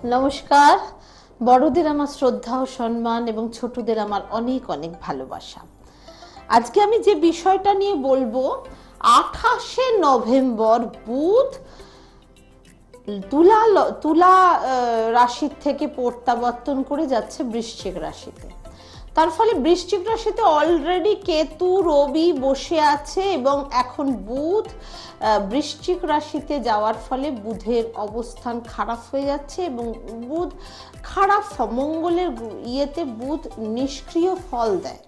নমস্কার। বড়দের আমার শ্রদ্ধা ও সম্মান এবং ছোটদের আমার অনেক অনেক ভালোবাসা। আজকে আমি যে বিষয়টা নিয়ে বলবো, 28শে নভেম্বর বুধ তুলা রাশির থেকে প্রত্যাবর্তন করে যাচ্ছে বৃশ্চিক রাশিতে। তার ফলে বৃশ্চিক রাশিতে অলরেডি কেতু রবি বসে আছে এবং এখন বুধ বৃশ্চিক রাশিতে যাওয়ার ফলে বুধের অবস্থান খারাপ হয়ে যাচ্ছে এবং বুধ খারাপ মঙ্গলের ইয়েতে বুধ নিষ্ক্রিয় ফল দেয়।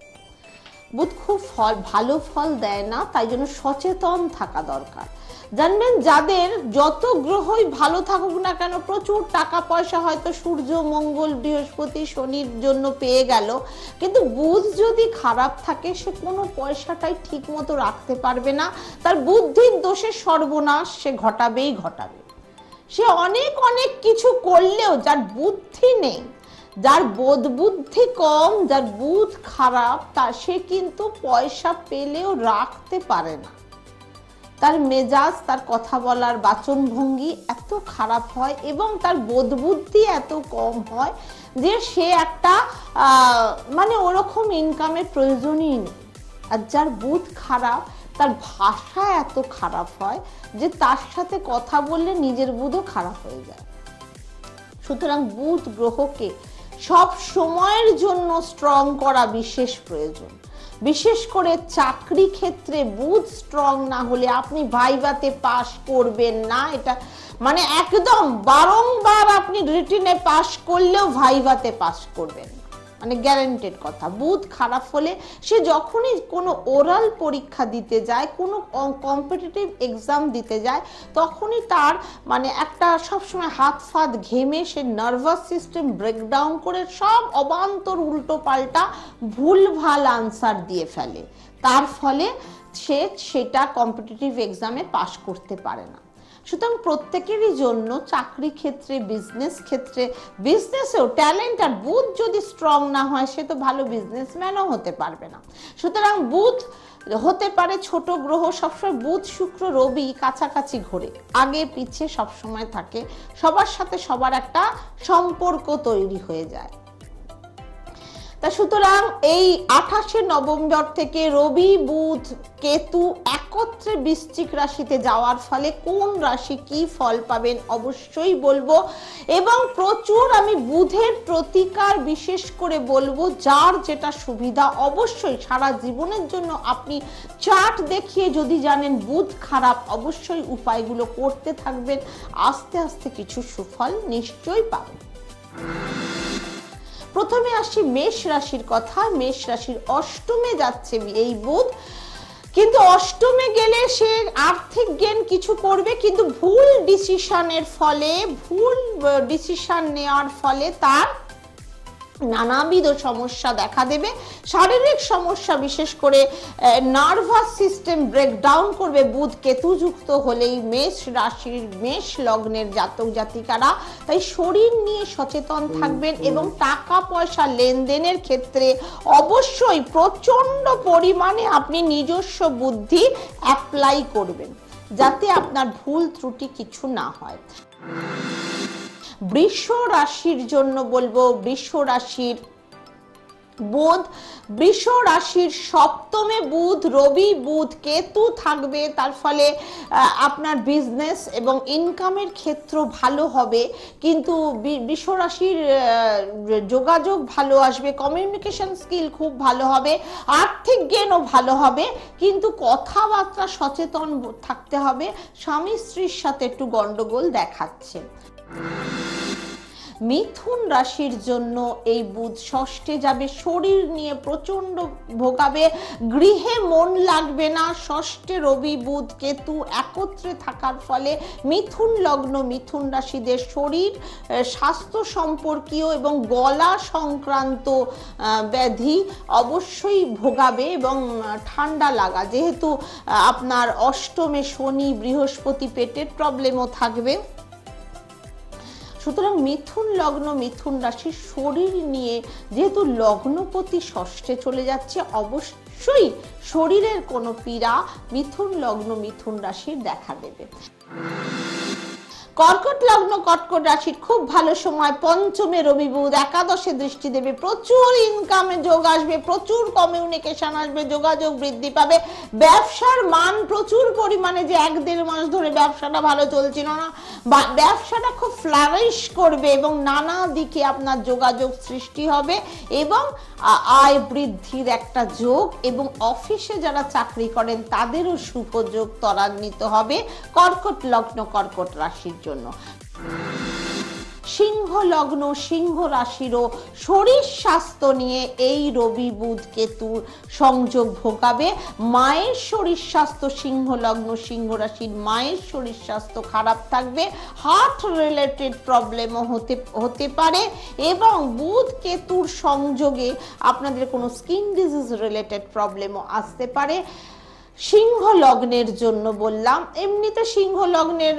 বুধ খুব ভালো ফল দেয় না, তাই জন্য সচেতন থাকা দরকার। জানবেন, যাদের যত গ্রহই ভালো থাকুক না কেন, প্রচুর টাকা পয়সা হয়তো সূর্য মঙ্গল বৃহস্পতি শনির জন্য পেয়ে গেল, কিন্তু বুধ যদি খারাপ থাকে সে কোনো পয়সাটাই ঠিক মতো রাখতে পারবে না। তার বুদ্ধির দোষে সর্বনাশ সে ঘটাবেই ঘটাবে। সে অনেক অনেক কিছু করলেও যার বুদ্ধি নেই, যার বোধ বুদ্ধি কম, যার বুধ খারাপ, সে কিন্তু পয়সা পেলেও রাখতে পারে না। তার মেজাজ, তার কথা বলার বাচনভঙ্গি এত খারাপ হয় এবং তার বোধ বুদ্ধি এত কম হয় যে সে একটা মানে ওরকম ইনকামের প্রয়োজনই নেই। আর যার বুধ খারাপ, তার ভাষা এত খারাপ হয় যে তার সাথে কথা বললে নিজের বুধও খারাপ হয়ে যায়। সুতরাং বুধ গ্রহকে সব সময়ের জন্য স্ট্রং করা বিশেষ প্রয়োজন। বিশেষ করে চাকরি ক্ষেত্রে বুধ স্ট্রং না হলে আপনি ভাইভাতে পাস করবেন না। এটা মানে একদম বারংবার আপনি রিটেনে পাস করলেও ভাইভাতে পাস করবেন, মানে গ্যারান্টেড কথা। বুধ খারাপ হলে সে যখনই কোনো ওরাল পরীক্ষা দিতে যায়, কোনো কম্পিটিটিভ এক্সাম দিতে যায়, তখনই তার মানে একটা সবসময় হাত ফাত ঘেমে সে নার্ভাস সিস্টেম ব্রেকডাউন করে সব অবান্তর উল্টো পাল্টা ভুলভাল আনসার দিয়ে ফেলে। তার ফলে সে সেটা কম্পিটিটিভ এক্সামে পাস করতে পারে না। সুতরাং প্রত্যেকেরই জন্য চাকরি ক্ষেত্রে, বিজনেস ক্ষেত্রে, বিজনেসেও ট্যালেন্ট আর বুধ যদি স্ট্রং না হয় সে তো ভালো বিজনেসম্যানও হতে পারবে না। সুতরাং বুধ হতে পারে ছোট গ্রহ, সবসময় বুধ শুক্র রবি কাছাকাছি ঘোরে, আগে পিছে সবসময় থাকে, সবার সাথে সবার একটা সম্পর্ক তৈরি হয়ে যায়। তা সুতরাং এই 28শে নভেম্বর থেকে রবি বুধ কেতু একত্রে বৃশ্চিক রাশিতে যাওয়ার ফলে কোন রাশি কি ফল পাবেন অবশ্যই বলবো, এবং প্রচুর আমি বুধের প্রতিকার বিশেষ করে বলবো। যার যেটা সুবিধা অবশ্যই সারা জীবনের জন্য আপনি চার্ট দেখিয়ে যদি জানেন বুধ খারাপ, অবশ্যই উপায়গুলো করতে থাকবেন, আস্তে আস্তে কিছু সুফল নিশ্চয়ই পাবেন। প্রথমে আসি মেষ রাশির কথা। মেষ রাশির অষ্টমে যাচ্ছে এই বুধ, কিন্তু অষ্টমে গেলে সে আর্থিক গেইন কিছু করবে, কিন্তু ভুল ডিসিশনের ফলে, ভুল ডিসিশন নেওয়ার ফলে তার নানাবিধ সমস্যা দেখা দেবে। শারীরিক সমস্যা, বিশেষ করে নার্ভাস সিস্টেম ব্রেকডাউন করবে বুধ কেতু যুক্ত হলেই মেষ রাশির মেষ লগ্নের জাতক জাতিকারা। তাই শরীর নিয়ে সচেতন থাকবেন এবং টাকা পয়সা লেনদেনের ক্ষেত্রে অবশ্যই প্রচন্ড পরিমাণে আপনি নিজস্ব বুদ্ধি অ্যাপ্লাই করবেন যাতে আপনার ভুল ত্রুটি কিছু না হয়। বৃষ রাশির জন্য বলবো, বৃষ রাশির বুধ, বৃষ রাশির সপ্তমে বুধ, রবি বুধ কেতু থাকবে। তার ফলে আপনার বিজনেস এবং ইনকামের ক্ষেত্র ভালো হবে, কিন্তু বৃষ রাশির যোগাযোগ ভালো আসবে, কমিউনিকেশন স্কিল খুব ভালো হবে, আর্থিক গেইনও ভালো হবে, কিন্তু কথাবার্তা সচেতন থাকতে হবে। স্বামী স্ত্রীর সাথে একটু গন্ডগোল দেখাচ্ছে। মিথুন রাশির জন্য এই বুধ ষষ্ঠে যাবে, শরীর নিয়ে প্রচন্ড ভোগাবে, গৃহে মন লাগবে না। ষষ্ঠে রবি বুধ কেতু একত্রে থাকার ফলে মিথুন লগ্ন মিথুন রাশিদের শরীর স্বাস্থ্য সম্পর্কীয় এবং গলা সংক্রান্ত ব্যাধি অবশ্যই ভোগাবে এবং ঠান্ডা লাগা, যেহেতু আপনার অষ্টমে শনি বৃহস্পতি, পেটের প্রবলেমও থাকবে। সুতরাং মিথুন লগ্ন মিথুন রাশির শরীর নিয়ে, যেহেতু লগ্নপতি ষষ্ঠে চলে যাচ্ছে, অবশ্যই শরীরের কোনো পীড়া মিথুন লগ্ন মিথুন রাশির দেখা দেবে। কর্কট লগ্ন কর্কট রাশির খুব ভালো সময়, পঞ্চমে রবি বুধ, একাদশে দৃষ্টি দেবে, প্রচুর ইনকামে যোগ আসবে, প্রচুর কমিউনিকেশন আসবে, যোগাযোগ বৃদ্ধি পাবে, ব্যবসার মান প্রচুর পরিমাণে, যে 1-1.5 মাস ধরে ব্যবসাটা ভালো চলছিল না, ব্যবসাটা খুব ফ্লারিশ করবে এবং নানা দিকে আপনার যোগাযোগ সৃষ্টি হবে এবং আয় বৃদ্ধির একটা যোগ, এবং অফিসে যারা চাকরি করেন তাদেরও শুভ যোগ ত্বরান্বিত হবে কর্কট লগ্ন কর্কট রাশির জন্য। সিংহ লগ্ন সিংহ রাশিরও শরীর স্বাস্থ্য নিয়ে এই রবি বুধ কেতুর সংযোগ ভোগাবে। মায়ের শরীর স্বাস্থ্য, সিংহ লগ্ন সিংহ রাশির মায়ের শরীর স্বাস্থ্য খারাপ থাকবে, হার্ট রিলেটেড প্রবলেমও হতে পারে, এবং বুধ কেতুর সংযোগে আপনাদের কোনো স্কিন ডিজিজ রিলেটেড প্রবলেমও আসতে পারে। সিংহ লগ্নের জন্য বললাম, এমনিতে সিংহ লগ্নের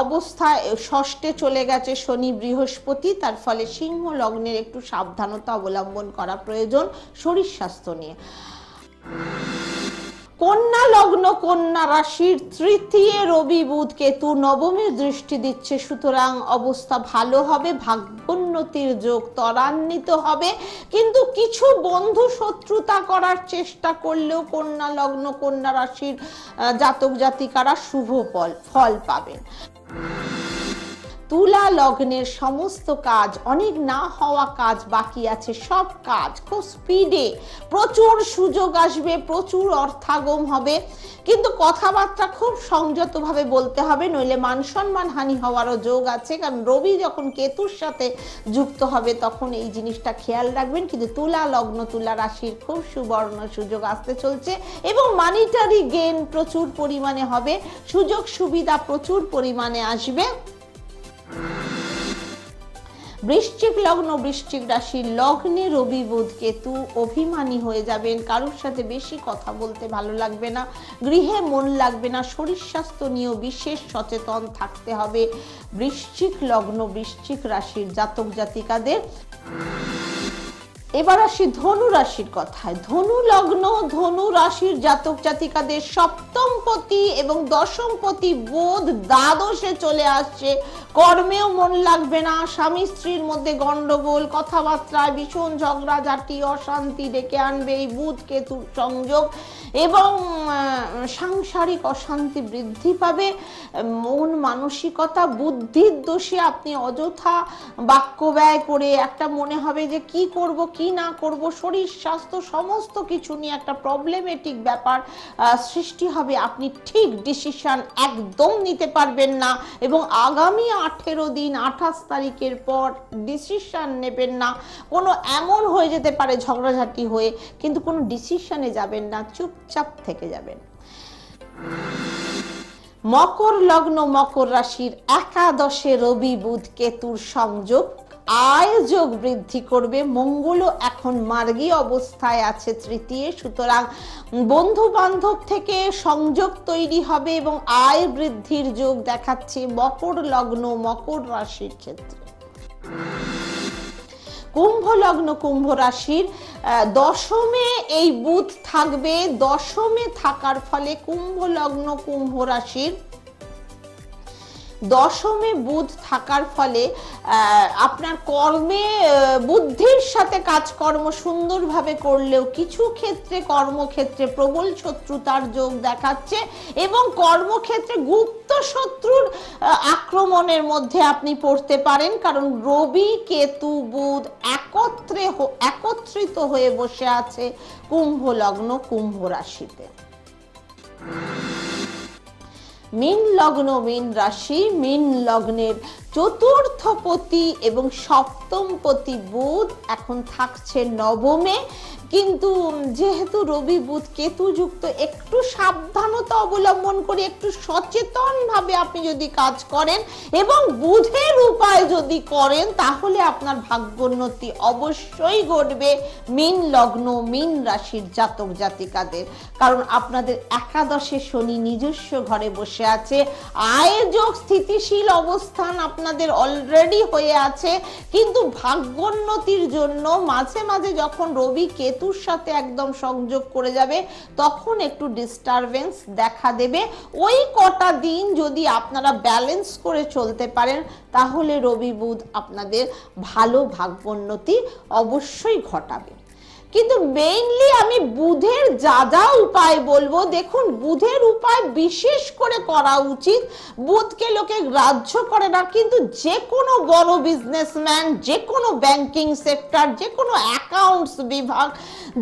অবস্থায় ষষ্ঠে চলে গেছে শনি বৃহস্পতি, তার ফলে সিংহ লগ্নের একটু সাবধানতা অবলম্বন করা প্রয়োজন শরীর স্বাস্থ্য নিয়ে। কন্যা লগ্ন কন্যা রাশির তৃতীয় রবি বুধ কেতু নবমে দৃষ্টি দিচ্ছে, সুতরাং অবস্থা ভালো হবে, ভাগ্যোন্নতির যোগ ত্বরান্বিত হবে, কিন্তু কিছু বন্ধু শত্রুতা করার চেষ্টা করলেও কন্যা লগ্ন কন্যা রাশির জাতক জাতিকারা শুভ ফল পাবেন। তুলা লগ্নের সমস্ত কাজ, অনেক না হওয়া কাজ বাকি আছে, সব কাজ খুব স্পিডে, প্রচুর সুযোগ আসবে, প্রচুর অর্থাগম হবে, কিন্তু কথাবার্তা খুব সংযতভাবে বলতে হবে, নইলে মান সম্মান হানি হওয়ারও যোগ আছে, কারণ রবি যখন কেতুর সাথে যুক্ত হবে তখন এই জিনিসটা খেয়াল রাখবেন। কিন্তু তুলা লগ্ন তুলা রাশির খুব সুবর্ণ সুযোগ আসতে চলছে এবং মানিটারি গেইন প্রচুর পরিমাণে হবে, সুযোগ সুবিধা প্রচুর পরিমাণে আসবে। বৃশ্চিক লগ্ন বৃশ্চিক রাশির লগ্নে রবি বুধ কেতু অভিমানী হয়ে যাবেন, কারোর সাথে বেশি কথা বলতে ভালো লাগবে না, গৃহে মন লাগবে না, শরীর স্বাস্থ্য নিয়েও বিশেষ সচেতন থাকতে হবে বৃশ্চিক লগ্ন বৃশ্চিক রাশির জাতক জাতিকাদের। এবার আসি ধনু রাশির কথায়। ধনু লগ্ন ধনু রাশির জাতক জাতিকাদের সপ্তমপতি এবং দশমপতি বুধ দ্বাদশে চলে আসছে, কর্মেও মন লাগবে না, স্বামী স্ত্রীর মধ্যে গন্ডগোল, কথাবার্তায় ভীষণ ঝগড়াঝাটি অশান্তি ডেকে আনবে এই বুধ কেতুর সংযোগ, এবং সাংসারিক অশান্তি বৃদ্ধি পাবে। মন মানসিকতা বুদ্ধির দোষে আপনি অযথা বাক্য ব্যয় করে একটা মনে হবে যে কি করব কি না করব, শরীর স্বাস্থ্য সমস্ত কিছু নিয়ে একটা প্রবলেমেটিক ব্যাপার সৃষ্টি হবে, আপনি ঠিক ডিসিশন একদম নিতে পারবেন না, এবং আগামী 18 দিন 28 তারিখের পর ডিসিশন নেবেন না, কোনো এমন হয়ে যেতে পারে ঝগড়াঝাটি হয়ে, কিন্তু কোনো ডিসিশনে যাবেন না, চুপচাপ থেকে যাবেন। মকর লগ্ন মকর রাশির একাদশে রবি বুধ কেতুর সংযোগ আয় যোগ বৃদ্ধি করবে, মঙ্গলও এখন মার্গী অবস্থায় আছে তৃতীয়, সুতরাং বন্ধু বান্ধব থেকে সংযোগ তৈরি হবে এবং আয় বৃদ্ধির যোগ দেখাচ্ছে মকর লগ্ন মকর রাশির ক্ষেত্রে। কুম্ভ লগ্ন কুম্ভ রাশির দশমে এই বুধ থাকবে, দশমে থাকার ফলে কুম্ভ লগ্ন কুম্ভ রাশির দশমে বুধ থাকার ফলে আপনার কর্মে বুদ্ধির সাথে কাজকর্ম সুন্দরভাবে করলেও কিছু ক্ষেত্রে কর্মক্ষেত্রে প্রবল শত্রুতার যোগ দেখাচ্ছে, এবং কর্মক্ষেত্রে গুপ্ত শত্রুর আক্রমণের মধ্যে আপনি পড়তে পারেন, কারণ রবি কেতু বুধ একত্রিত হয়ে বসে আছে কুম্ভ লগ্ন কুম্ভ রাশিতে। মীন লগ্ন মীন রাশি মীন লগ্নের চতুর্থপতি এবং সপ্তমপতি বুধ এখন থাকছে নবমে, কিন্তু যেহেতু রবি বুধ কেতু যুক্ত, একটু সাবধানতা অবলম্বন করে একটু সচেতন ভাবে আপনি যদি কাজ করেন এবং বুধের উপায় যদি করেন তাহলে আপনার ভাগ্যোন্নতি অবশ্যই ঘটবে মীন লগ্ন মীন রাশির জাতক জাতিকাদের, কারণ আপনাদের একাদশে শনি নিজস্ব ঘরে বসে আছে, আয় যোগ স্থিতিশীল অবস্থান আপনার আপনাদের অলরেডি হয়ে আছে, কিন্তু ভাগ্যোন্নতির জন্য মাঝে মাঝে যখন রবি কেতুর সাথে একদম সংযোগ করে যাবে তখন একটু ডিস্টারবেন্স দেখা দেবে। ওই কটা দিন যদি আপনারা ব্যালেন্স করে চলতে পারেন তাহলে রবি বুধ আপনাদের ভালো ভাগ্যোন্নতি অবশ্যই ঘটাবে। কিন্তু মেইনলি আমি বুধের যা যা উপায় বলবো, দেখুন বুধের উপায় বিশেষ করে করা উচিত। বুধকে লোকে গ্রাহ্য করে না, কিন্তু যে কোনো বড় বিজনেসম্যান, যে কোনো ব্যাংকিং সেক্টর, যে কোনো অ্যাকাউন্টস বিভাগ,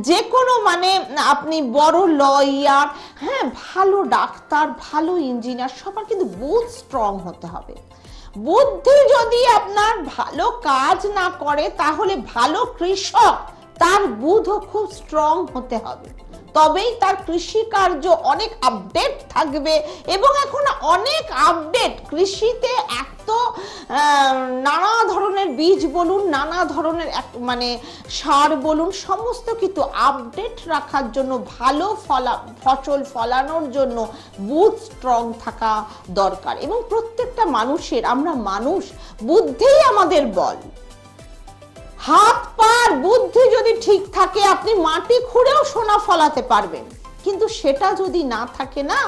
যে কোনো মানে আপনি বড় লয়ার, হ্যাঁ ভালো ডাক্তার, ভালো ইঞ্জিনিয়ার, সবার কিন্তু বুধ স্ট্রং হতে হবে। বুদ্ধি যদি আপনার ভালো কাজ না করে তাহলে ভালো কৃষক, তার বুধও খুব স্ট্রং হতে হবে, তবেই তার কৃষি কার্য অনেক আপডেট থাকবে। এবং এখন অনেক আপডেট কৃষিতে, এত নানা ধরনের বীজ বলুন, নানা ধরনের মানে সার বলুন, সমস্ত কিছু আপডেট রাখার জন্য, ভালো ফসল ফলানোর জন্য বুধ স্ট্রং থাকা দরকার। এবং প্রত্যেকটা মানুষের, আমরা মানুষ, বুদ্ধিই আমাদের বল। হাত পার বুদ্ধি যদি ঠিক থাকে আপনি মাটি খুঁড়েও সোনা ফলাতে পারবেন, কিন্তু সেটা যদি না থাকে না,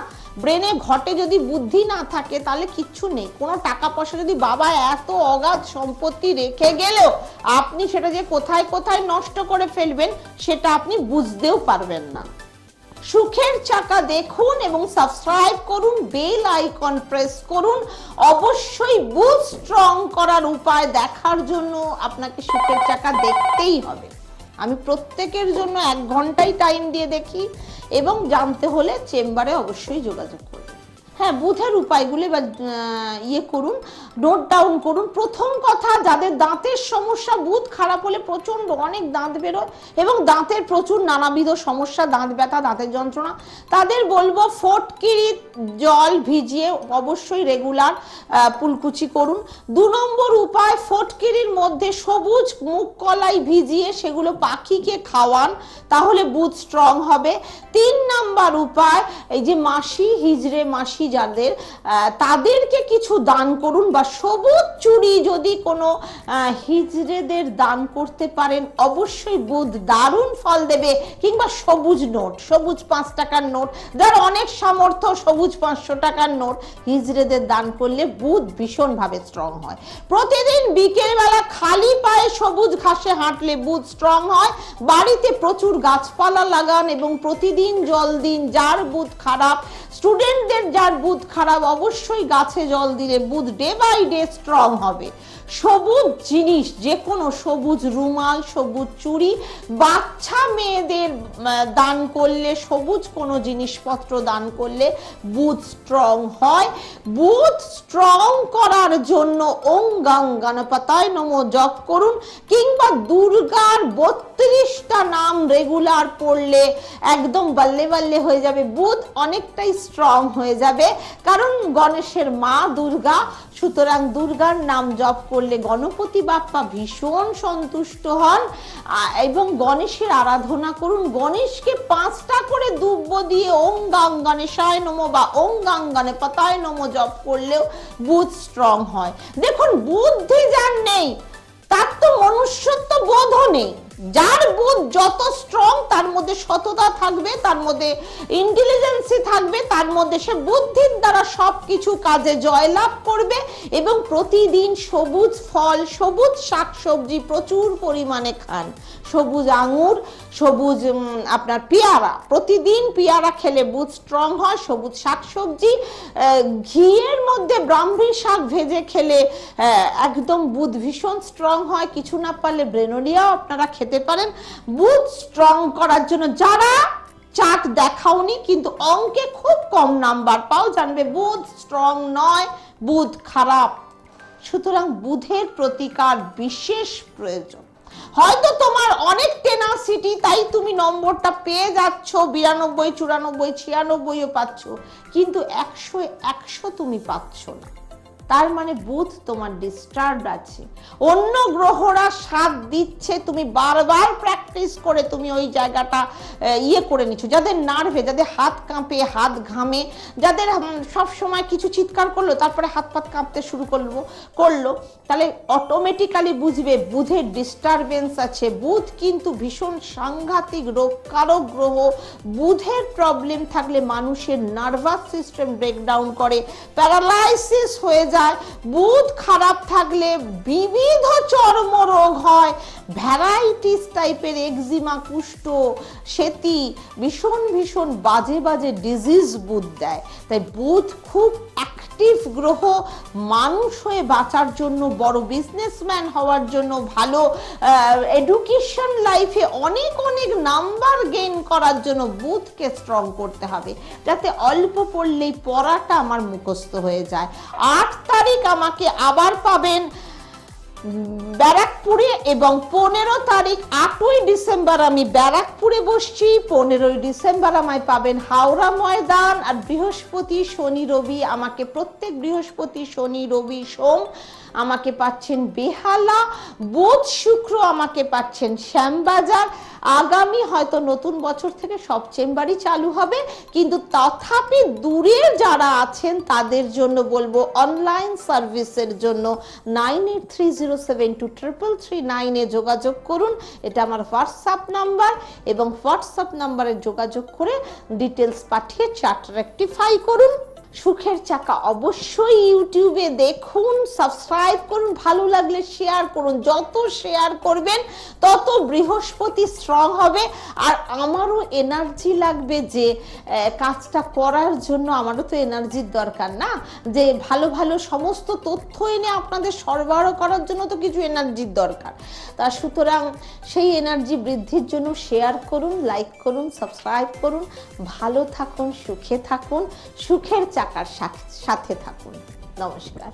ব্রেনে ঘটে যদি বুদ্ধি না থাকে তাহলে কিচ্ছু নেই। কোনো টাকা পয়সা যদি বাবা এত অগাধ সম্পত্তি রেখে গেলেও আপনি সেটা যে কোথায় কোথায় নষ্ট করে ফেলবেন সেটা আপনি বুঝতেও পারবেন না। সুখের চাকা দেখুন এবং সাবস্ক্রাইব করুন, বেল আইকন প্রেস করুন। অবশ্যই বুধ স্ট্রং করার উপায় দেখার জন্য আপনাকে সুখের চাকা দেখতেই হবে। আমি প্রত্যেকের জন্য 1 ঘন্টাই টাইম দিয়ে দেখি, এবং জানতে হলে চেম্বারে অবশ্যই যোগাযোগ করুন। হ্যাঁ, বুধের উপায়গুলি বা করুন, নোট ডাউন করুন। প্রথম কথা, যাদের দাঁতের সমস্যা, বুধ খারাপ হলে প্রচন্ড অনেক দাঁত বেরোয় এবং দাঁতের প্রচুর নানাবিধ সমস্যা, দাঁত ব্যথা, দাঁতের যন্ত্রণা, তাদের বলবো ফটকিরি জল ভিজিয়ে অবশ্যই রেগুলার পুলকুচি করুন। 2 নম্বর উপায়, ফটকিরির মধ্যে সবুজ মুগ কলাই ভিজিয়ে সেগুলো পাখিকে খাওয়ান, তাহলে বুধ স্ট্রং হবে। 3 নম্বর উপায়, এই যে মাসি, হিজড়ে মাসি যাদের, তাদেরকে কিছু দান করুন, বা সবুজ চুড়ি যদি কোনো হিজড়েদের দান করতে পারেন অবশ্যই বুধ দারুণ ফল দেবে। কিংবা সবুজ নোট, সবুজ 5 টাকার নোট, যার অনেক সামর্থ্য সবুজ 500 টাকার নোট হিজড়েদের দান করলে বুধ ভীষণভাবে স্ট্রং হয়। প্রতিদিন বিকেল বেলা খালি পায়ে সবুজ ঘাসে হাঁটলে বুধ স্ট্রং হয়। বাড়িতে প্রচুর গাছপালা লাগান এবং প্রতিদিন জল দিন। যার বুধ খারাপ, স্টুডেন্টদের যার বুধ খারাপ, অবশ্যই গাছে জল দিলে বুধ ডে বাই ডে স্ট্রং হবে। সবুজ জিনিস, যে কোনো সবুজ রুমাল, সবুজ চুড়ি, বাচ্চা মেয়েদের দান করলে, সবুজ কোনো জিনিসপত্র দান করলে বুধ স্ট্রং হয়। বুধ স্ট্রং করার জন্য ওং গাং গণপতায় নমঃ জপ করুন, কিংবা দুর্গার 32টা নাম রেগুলার পড়লে একদম বাল্লে বাল্লে হয়ে যাবে, বুধ অনেকটাই স্ট্রং হয়ে যাবে। কারণ গণেশের মা দুর্গা, সুতরাং দুর্গার নাম জপ করলে গণপতি বাপ্পা ভীষণ সন্তুষ্ট হন। এবং গণেশের আরাধনা করুন। গণেশকে 5টা করে দুব্ব দিয়ে ওং গাং গণেশায় নমঃ বা ওং গাং গণপতায় নমঃ জপ করলেও বুধ স্ট্রং হয়। দেখুন, বুদ্ধি যার নেই তার তো মনুষ্যত্ব বোধও নেই। যার বুধ যত স্ট্রং তার মধ্যে সততা থাকবে, তার মধ্যে ইন্টেলিজেন্সি থাকবে, তার মধ্যে সে বুদ্ধির দ্বারা সবকিছু কাজে জয়লাভ করবে। এবং প্রতিদিন সবুজ ফল, সবুজ শাকসবজি প্রচুর পরিমাণে খান। সবুজ আঙুর, সবুজ আপনার পেয়ারা, প্রতিদিন পেয়ারা খেলে বুধ স্ট্রং হয়। সবুজ শাকসবজি, ঘিয়ের মধ্যে ব্রাহ্মী শাক ভেজে খেলে একদম বুধ ভীষণ স্ট্রং হয়। কিছু না পারলে ব্রেনোলিয়াও আপনারা খেতে পারেন বুধ স্ট্রং করার জন্য। যারা চার্ট দেখাওনি কিন্তু অঙ্কে খুব কম নাম্বার পাও, জানবে বুধ স্ট্রং নয়, বুধ খারাপ। সুতরাং বুধের প্রতিকার বিশেষ প্রয়োজন। হয়তো তোমার অনেক টেনাসিটি, তাই তুমি নম্বরটা পেয়ে যাচ্ছ, 92, 94, 96ও পাচ্ছ, কিন্তু 100 তুমি পাচ্ছ না। তার মানে বুধ তোমার ডিস্টার্বড আছে, অন্য গ্রহরা সাথ দিচ্ছে, তুমি বারবার প্র্যাকটিস করে তুমি ওই জায়গাটা করে নিচ্ছ। যাদের নার্ভে, যাদের হাত কাঁপে, হাত ঘামে, যাদের সব সময় কিছু চিৎকার করলো তারপরে হাত পাত কাঁপতে শুরু করলো, তাহলে অটোমেটিক্যালি বুঝবে বুধের ডিস্টারবেন্স আছে। বুধ কিন্তু ভীষণ সাংঘাতিক রোগকারক গ্রহ। বুধের প্রবলেম থাকলে মানুষের নার্ভাস সিস্টেম ব্রেকডাউন করে, প্যারালাইসিস হয়ে যায়। বুধ খারাপ থাকলে বিবিধ চর্মরোগ হয়, ভ্যারাইটিস টাইপের এক্সিমা, কুষ্ঠ, সেতি, ভীষণ ভীষণ বাজে বাজে ডিজিজ বুধ দেয়। তাই বুধ খুব অ্যাক্টিভ গ্রহ। মানুষ হয়ে বাঁচার জন্য, বড় বিজনেসম্যান হওয়ার জন্য, ভালো এডুকেশন লাইফে অনেক অনেক নাম্বার গেইন করার জন্য বুধকে স্ট্রং করতে হবে, যাতে অল্প পড়লেই পড়াটা আমার মুখস্থ হয়ে যায়। 8 তারিখ আমাকে আবার পাবেন ব্যারাকপুরে, এবং 15 তারিখ 8ই ডিসেম্বর আমি ব্যারাকপুরে বসছি, 15ই ডিসেম্বর আমায় পাবেন হাওড়া ময়দান। আর বৃহস্পতি, শনি, রবি আমাকে প্রত্যেক বৃহস্পতি, শনি, রবি, সোম আমাকে পাচ্ছেন বেহালা, বুধ, শুক্র আমাকে পাচ্ছেন শ্যামবাজার। আগামী হয়তো নতুন বছর থেকে সব চেম্বারই চালু হবে, কিন্তু তথাপি দূরে যারা আছেন তাদের জন্য বলবো অনলাইন সার্ভিসের জন্য 9830723339 যোগাযোগ করুন। এটা আমার হোয়াটসঅ্যাপ নাম্বার, এবং হোয়াটসঅ্যাপ নাম্বারে যোগাযোগ করে ডিটেলস পাঠিয়ে চার্ট রেকটিফাই করুন। সুখের চাকা অবশ্যই ইউটিউবে দেখুন, সাবস্ক্রাইব করুন, ভালো লাগলে শেয়ার করুন। যত শেয়ার করবেন তত বৃহস্পতি স্ট্রং হবে, আর আমারও এনার্জি লাগবে যে কাজটা করার জন্য। আমারও তো এনার্জির দরকার না, যে ভালো ভালো সমস্ত তথ্য এনে আপনাদের সরবরাহ করার জন্য তো কিছু এনার্জির দরকার। তা সুতরাং সেই এনার্জি বৃদ্ধির জন্য শেয়ার করুন, লাইক করুন, সাবস্ক্রাইব করুন। ভালো থাকুন, সুখে থাকুন, সুখের চাকার সাথে থাকুন। নমস্কার।